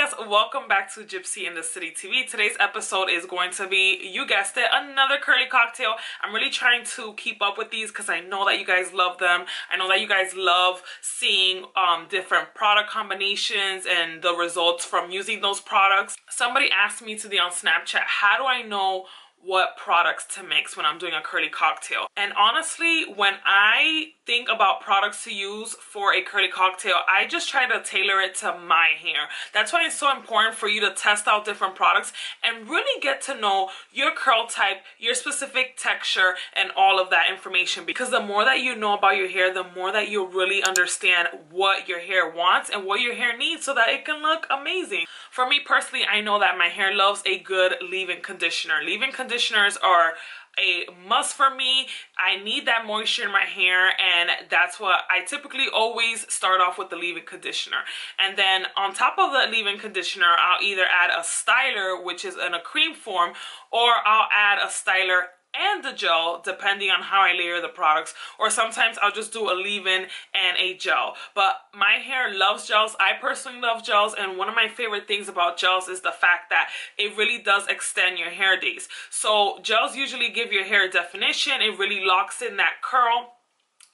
guys, welcome back to Gypsy in the City TV. Today's episode is going to be, you guessed it, another curly cocktail. I'm really trying to keep up with these because I know that you guys love them. I know that you guys love seeing different product combinations and the results from using those products. Somebody asked me today on Snapchat, how do I know what products to mix when I'm doing a curly cocktail? And honestly, when I think about products to use for a curly cocktail, I just try to tailor it to my hair. That's why it's so important for you to test out different products and really get to know your curl type, your specific texture, and all of that information, because the more that you know about your hair, the more that you'll really understand what your hair wants and what your hair needs so that it can look amazing. For me personally, I know that my hair loves a good leave-in conditioner. Leave-in conditioners are a must for me. I need that moisture in my hair, and that's what I typically always start off with, the leave-in conditioner. And then on top of the leave-in conditioner, I'll either add a styler, which is in a cream form, or I'll add a styler and the gel, depending on how I layer the products, or sometimes I'll just do a leave-in and a gel. But my hair loves gels. I personally love gels, and one of my favorite things about gels is the fact that it really does extend your hair days. So gels usually give your hair definition. It really locks in that curl.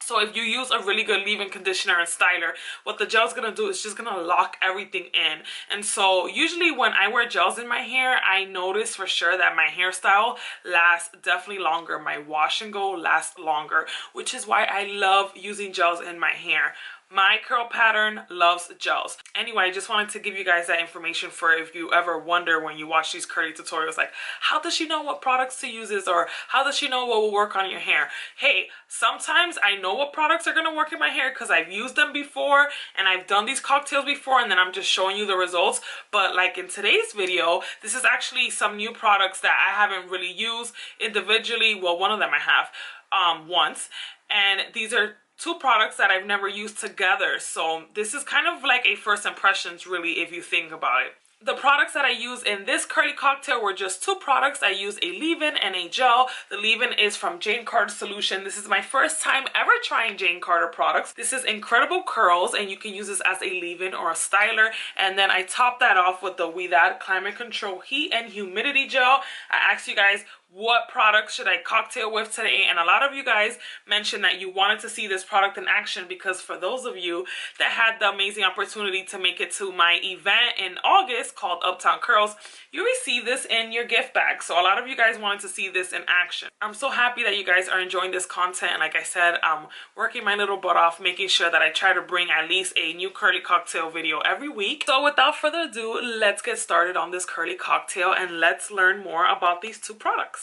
So if you use a really good leave-in conditioner and styler, what the gel's gonna do is just gonna lock everything in. And so usually when I wear gels in my hair, I notice for sure that my hairstyle lasts definitely longer. My wash and go lasts longer, which is why I love using gels in my hair. My curl pattern loves gels. Anyway, I just wanted to give you guys that information for if you ever wonder when you watch these curly tutorials, like, how does she know what products to use, or how does she know what will work on your hair? Hey, sometimes I know what products are gonna work in my hair because I've used them before and I've done these cocktails before, and then I'm just showing you the results. But like in today's video, this is actually some new products that I haven't really used individually. Well, one of them I have once, and these are two products that I've never used together. So this is kind of like a first impressions, really, if you think about it. The products that I use in this curly cocktail were just two products. I use a leave-in and a gel. The leave-in is from Jane Carter Solution. This is my first time ever trying Jane Carter products. This is Incredible Curls, and you can use this as a leave-in or a styler. And then I top that off with the Ouidad Climate Control Heat and Humidity Gel. I asked you guys, what product should I cocktail with today? And a lot of you guys mentioned that you wanted to see this product in action, because for those of you that had the amazing opportunity to make it to my event in August called Uptown Curls, you received this in your gift bag. So a lot of you guys wanted to see this in action. I'm so happy that you guys are enjoying this content. And like I said, I'm working my little butt off, making sure that I try to bring at least a new curly cocktail video every week. So without further ado, let's get started on this curly cocktail and let's learn more about these two products.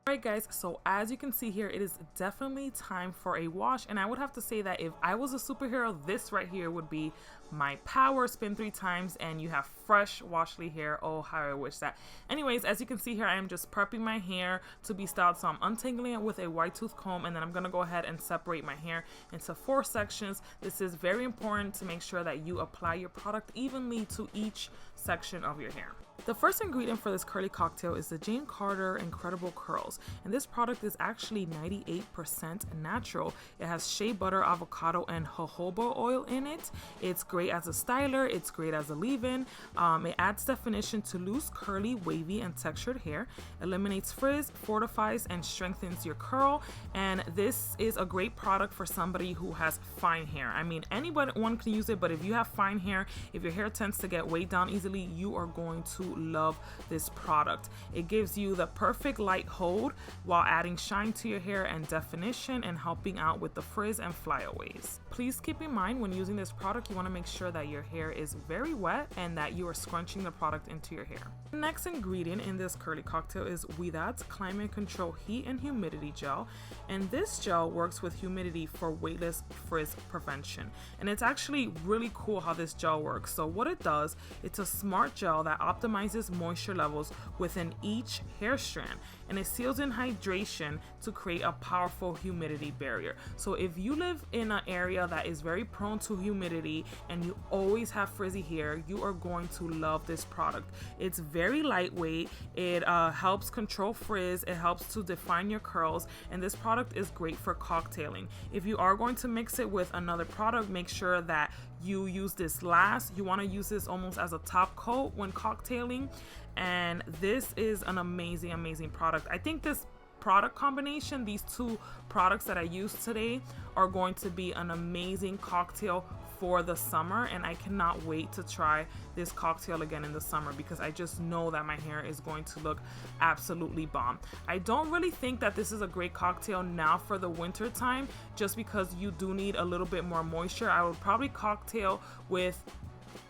Alright guys, so as you can see here, it is definitely time for a wash, and I would have to say that if I was a superhero, this right here would be my power. Spin 3 times and you have fresh washly hair. Oh, how I wish that. Anyways, as you can see here, I am just prepping my hair to be styled, so I'm untangling it with a wide tooth comb, and then I'm gonna go ahead and separate my hair into 4 sections. This is very important to make sure that you apply your product evenly to each section of your hair. The first ingredient for this curly cocktail is the Jane Carter Incredible Curls, and this product is actually 98% natural. It has shea butter, avocado, and jojoba oil in it. It's great as a styler, it's great as a leave-in. It adds definition to loose, curly, wavy, and textured hair, eliminates frizz, fortifies, and strengthens your curl. And this is a great product for somebody who has fine hair. I mean, anyone can use it, but if you have fine hair, if your hair tends to get weighed down easily, you are going to love this product. It gives you the perfect light hold while adding shine to your hair and definition, and helping out with the frizz and flyaways. Please keep in mind when using this product, you want to make sure that your hair is very wet and that you are scrunching the product into your hair. The next ingredient in this curly cocktail is Ouidad's Climate Control Heat and Humidity Gel, and this gel works with humidity for weightless frizz prevention. And it's actually really cool how this gel works. So what it does, it's a smart gel that optimizes moisture levels within each hair strand, and it seals in hydration to create a powerful humidity barrier. So if you live in an area that is very prone to humidity and you always have frizzy hair, you are going to love this product. It's very lightweight. It helps control frizz. It helps to define your curls, and this product is great for cocktailing. If you are going to mix it with another product, make sure that you use this last. You want to use this almost as a top coat when cocktailing, and this is an amazing product. I think this product combination, these two products that I used today, are going to be an amazing cocktail for the summer, and I cannot wait to try this cocktail again in the summer because I just know that my hair is going to look absolutely bomb. I don't really think that this is a great cocktail now for the winter time, just because you do need a little bit more moisture. I would probably cocktail with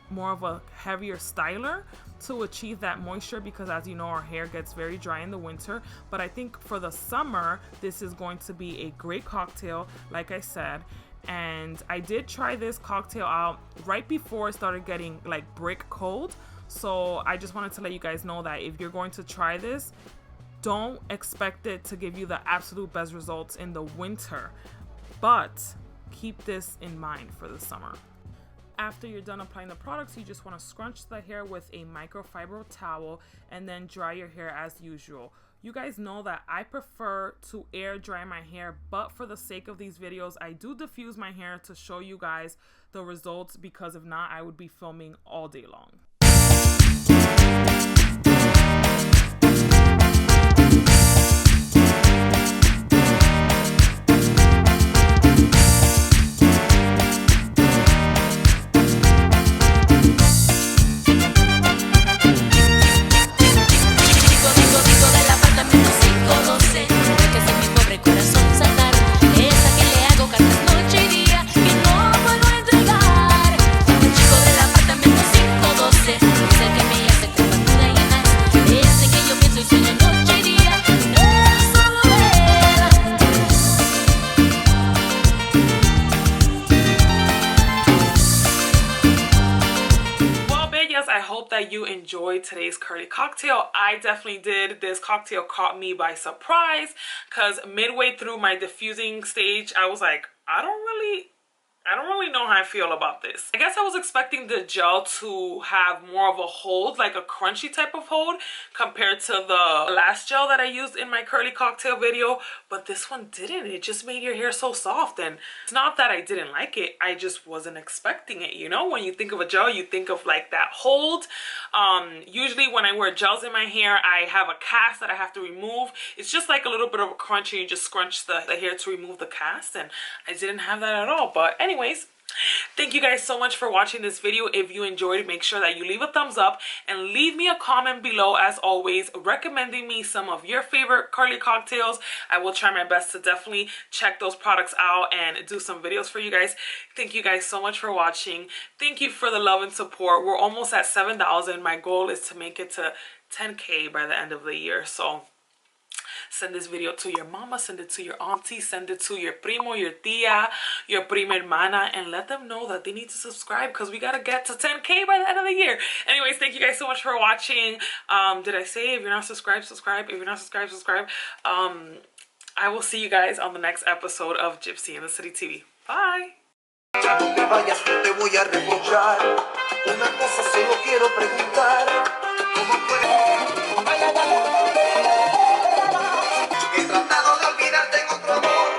more of a heavier styler to achieve that moisture, because as you know, our hair gets very dry in the winter. But I think for the summer, this is going to be a great cocktail, like I said. And I did try this cocktail out right before it started getting like brick cold, so I just wanted to let you guys know that if you're going to try this, don't expect it to give you the absolute best results in the winter, but keep this in mind for the summer. After you're done applying the products, you just want to scrunch the hair with a microfiber towel and then dry your hair as usual. You guys know that I prefer to air dry my hair, but for the sake of these videos, I do diffuse my hair to show you guys the results, because if not, I would be filming all day long. You enjoyed today's curly cocktail. I definitely did. This cocktail caught me by surprise, because midway through my diffusing stage, I was like, I don't really know how I feel about this. I guess I was expecting the gel to have more of a hold, like a crunchy type of hold, compared to the last gel that I used in my curly cocktail video, but this one didn't. It just made your hair so soft, and it's not that I didn't like it, I just wasn't expecting it. You know, when you think of a gel, you think of like that hold. Usually when I wear gels in my hair, I have a cast that I have to remove. It's just like a little bit of a crunch, and you just scrunch the hair to remove the cast, and I didn't have that at all. But anyways, thank you guys so much for watching this video. If you enjoyed, make sure that you leave a thumbs up and leave me a comment below, as always, recommending me some of your favorite curly cocktails. I will try my best to definitely check those products out and do some videos for you guys. Thank you guys so much for watching. Thank you for the love and support. We're almost at 7,000. My goal is to make it to 10K by the end of the year. So send this video to your mama, send it to your auntie, send it to your primo, your tia, your prima hermana, and let them know that they need to subscribe, because we gotta get to 10K by the end of the year. Anyways, thank you guys so much for watching. Did I say if you're not subscribed, subscribe? If you're not subscribed, subscribe. I will see you guys on the next episode of Gypsy in the City TV. Bye. Ya no te vayas, no te voy a reprochar. Una cosa solo quiero preguntar. ¿Cómo fue? He tratado de olvidarte en otro amor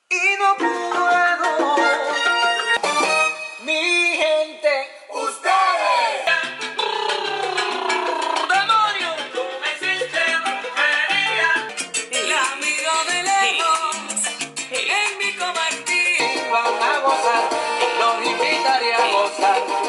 y no puedo. Mi gente, ustedes. Demonio, tú me hiciste brujería. El amigo de lejos, en mi comartí. Van a gozar, los invitaré a gozar.